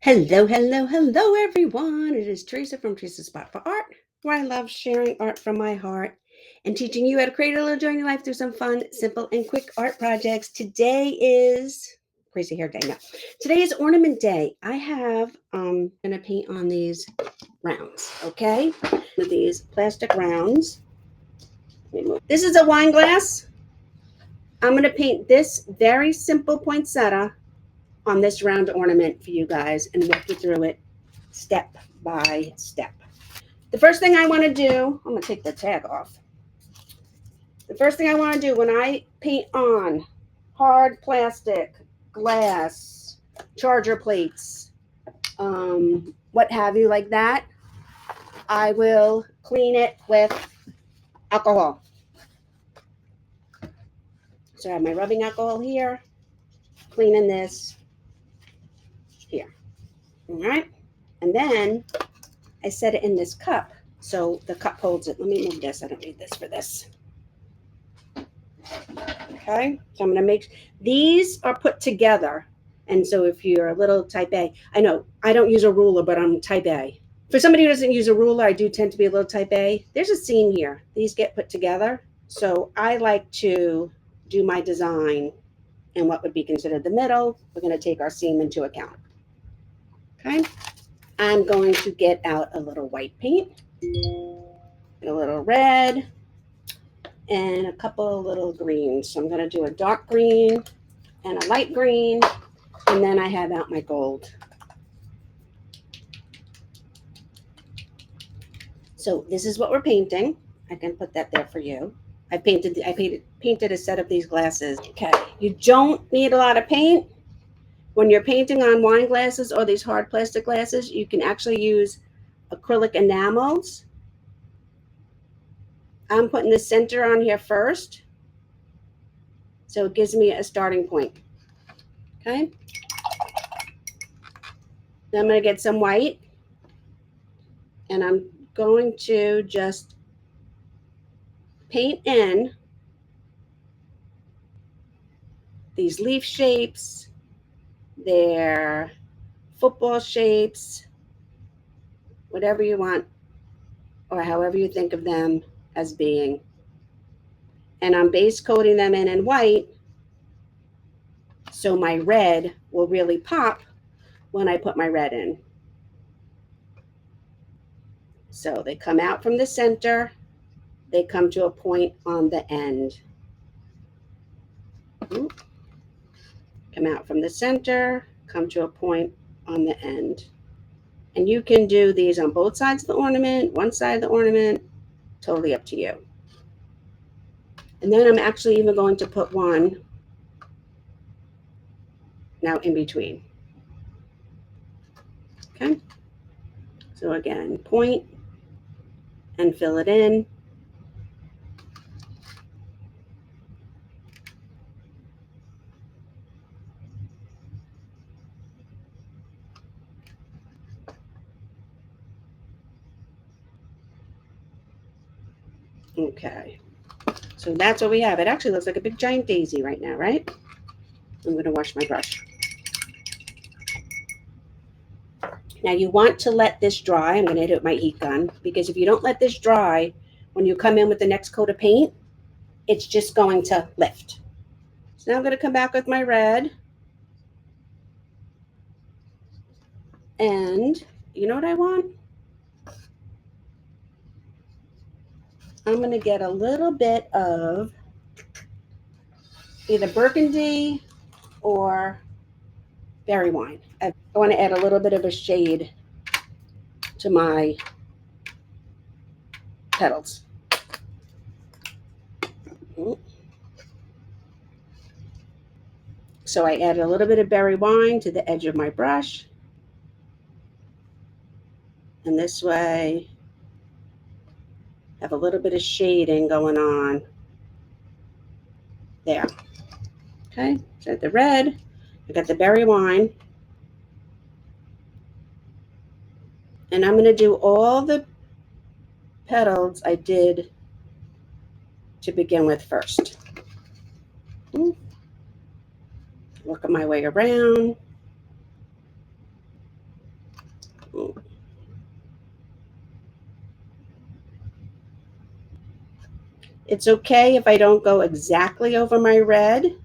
Hello, hello, hello, everyone. It is Teresa from Teresa's Spot for Art, where I love sharing art from my heart and teaching you how to create a little joy in your life through some fun, simple, and quick art projects. Today is crazy hair day. No, today is ornament day. I have gonna paint on these rounds. Okay, with these plastic rounds. This is a wine glass. I'm gonna paint this very simple poinsettia on this round ornament for you guys and walk you through it step by step. The first thing I want to do, I'm going to take the tag off. The first thing I want to do when I paint on hard plastic, glass, charger plates, what have you like that, I will clean it with alcohol. So I have my rubbing alcohol here, cleaning this here. All right. And then I set it in this cup. So the cup holds it. Let me move this. I don't need this for this. Okay. So I'm going to make these are put together. And so if you're a little type A, I know I don't use a ruler, but I'm type A. For somebody who doesn't use a ruler, I do tend to be a little type A. There's a seam here. These get put together. So I like to do my design in what would be considered the middle. We're going to take our seam into account. Okay. I'm going to get out a little white paint, a little red, and a couple of little greens. So I'm going to do a dark green and a light green, and then I have out my gold. So this is what we're painting. I can put that there for you. I painted a set of these glasses. Okay, you don't need a lot of paint. When you're painting on wine glasses or these hard plastic glasses, you can actually use acrylic enamels. I'm putting the center on here first, so it gives me a starting point. Okay. Then I'm going to get some white, and I'm going to just paint in these leaf shapes, their football shapes, whatever you want, or however you think of them as being. And I'm base coating them in white, so my red will really pop when I put my red in. So they come out from the center, they come to a point on the end. Come out from the center, come to a point on the end. And you can do these on both sides of the ornament, one side of the ornament, totally up to you. And then I'm actually even going to put one now in between. Okay. So again, point and fill it in. Okay. So that's what we have. It actually looks like a big giant daisy right now, right? I'm going to wash my brush. Now you want to let this dry. I'm going to hit it with my heat gun, because if you don't let this dry, when you come in with the next coat of paint, it's just going to lift. So now I'm going to come back with my red. And you know what I want? I'm going to get a little bit of either burgundy or berry wine. I want to add a little bit of a shade to my petals. So I added a little bit of berry wine to the edge of my brush. And this way, have a little bit of shading going on there. Okay, so the red, I got the berry wine. And I'm going to do all the petals I did to begin with first. Work my way around. It's okay if I don't go exactly over my red.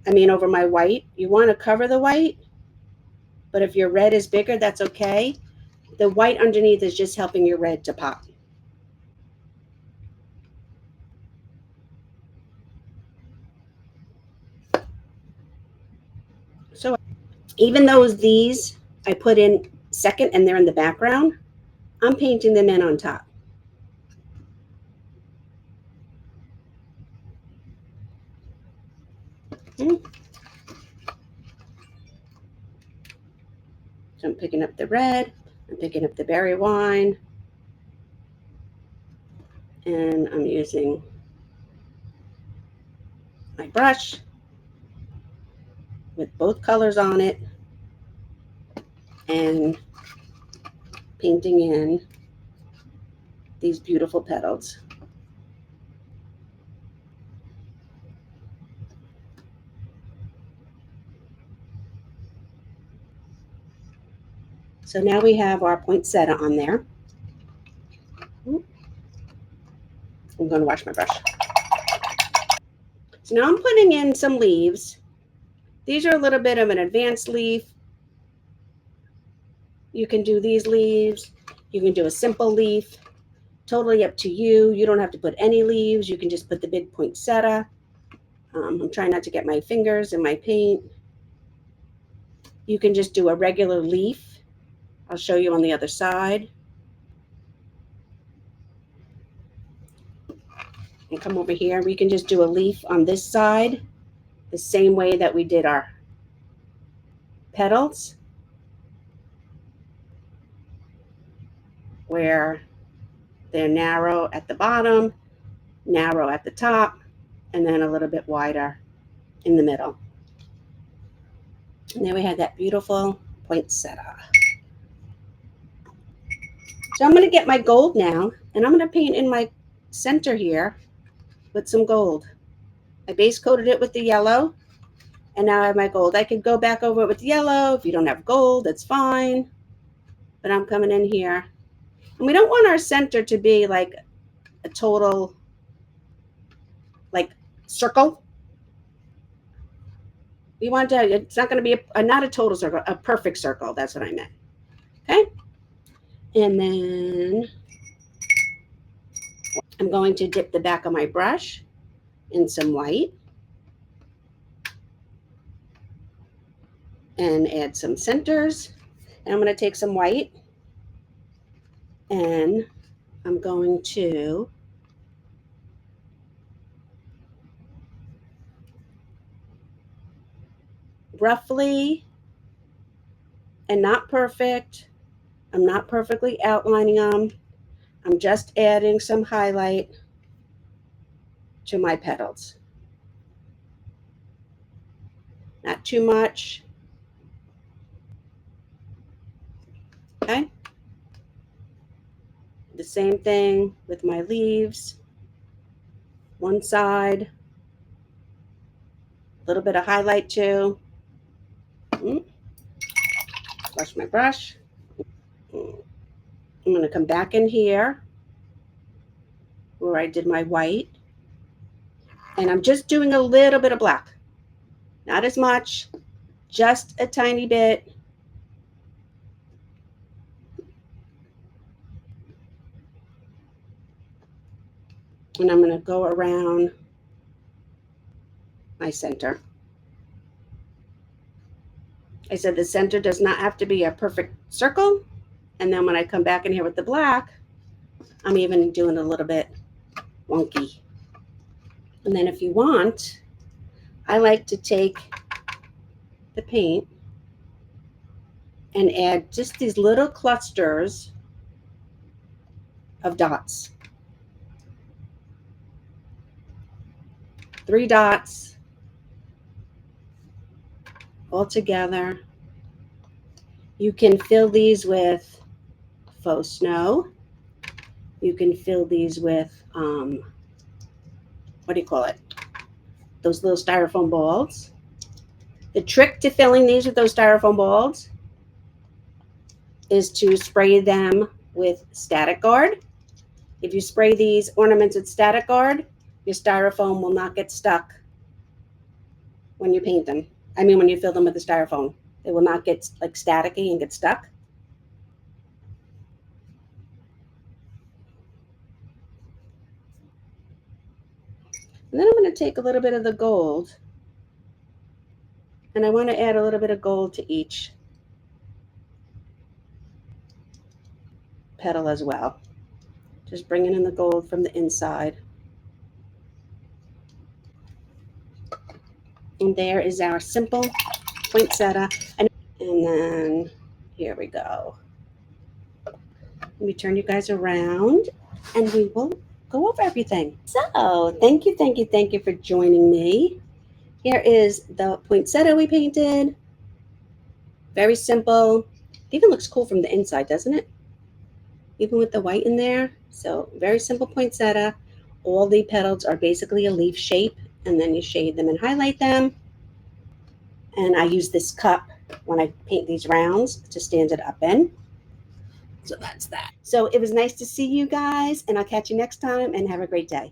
Over my white. You want to cover the white, but if your red is bigger, that's okay. The white underneath is just helping your red to pop. So even though these I put in second and they're in the background, I'm painting them in on top. So I'm picking up the red, I'm picking up the berry wine, and I'm using my brush with both colors on it and painting in these beautiful petals. So now we have our poinsettia on there. I'm going to wash my brush. So now I'm putting in some leaves. These are a little bit of an advanced leaf. You can do these leaves. You can do a simple leaf. Totally up to you. You don't have to put any leaves. You can just put the big poinsettia. I'm trying not to get my fingers in my paint. You can just do a regular leaf. I'll show you on the other side. And come over here. We can just do a leaf on this side, the same way that we did our petals, where they're narrow at the bottom, narrow at the top, and then a little bit wider in the middle. And then we have that beautiful poinsettia. So I'm going to get my gold now, and I'm going to paint in my center here with some gold. I base coated it with the yellow, and now I have my gold. I could go back over it with yellow. If you don't have gold, that's fine. But I'm coming in here. And we don't want our center to be like a total like circle. We want to, it's not going to be not a total circle, a perfect circle. That's what I meant. Okay. And then I'm going to dip the back of my brush in some white and add some centers. And I'm going to take some white and I'm going to roughly, and not perfect, I'm not perfectly outlining them. I'm just adding some highlight to my petals. Not too much. Okay. The same thing with my leaves. One side. A little bit of highlight too. Brush my brush. I'm going to come back in here where I did my white. And I'm just doing a little bit of black. Not as much. Just a tiny bit. And I'm going to go around my center. I said the center does not have to be a perfect circle. And then when I come back in here with the black, I'm even doing a little bit wonky. And then if you want, I like to take the paint and add just these little clusters of dots. 3 dots all together. You can fill these with faux snow. You can fill these with, what do you call it? Those little styrofoam balls. The trick to filling these with those styrofoam balls is to spray them with Static Guard. If you spray these ornaments with Static Guard, your styrofoam will not get stuck when you paint them. I mean, when you fill them with the styrofoam, they will not get like staticky and get stuck. And then I'm going to take a little bit of the gold, and I want to add a little bit of gold to each petal as well. Just bringing in the gold from the inside. And there is our simple poinsettia. And then here we go. Let me turn you guys around and we will go over everything. So thank you for joining me. Here is the poinsettia we painted. Very simple. It even looks cool from the inside, doesn't it? Even with the white in there. So very simple poinsettia. All the petals are basically a leaf shape, and then you shade them and highlight them. And I use this cup when I paint these rounds to stand it up in. So that's that. So it was nice to see you guys, and I'll catch you next time, and have a great day.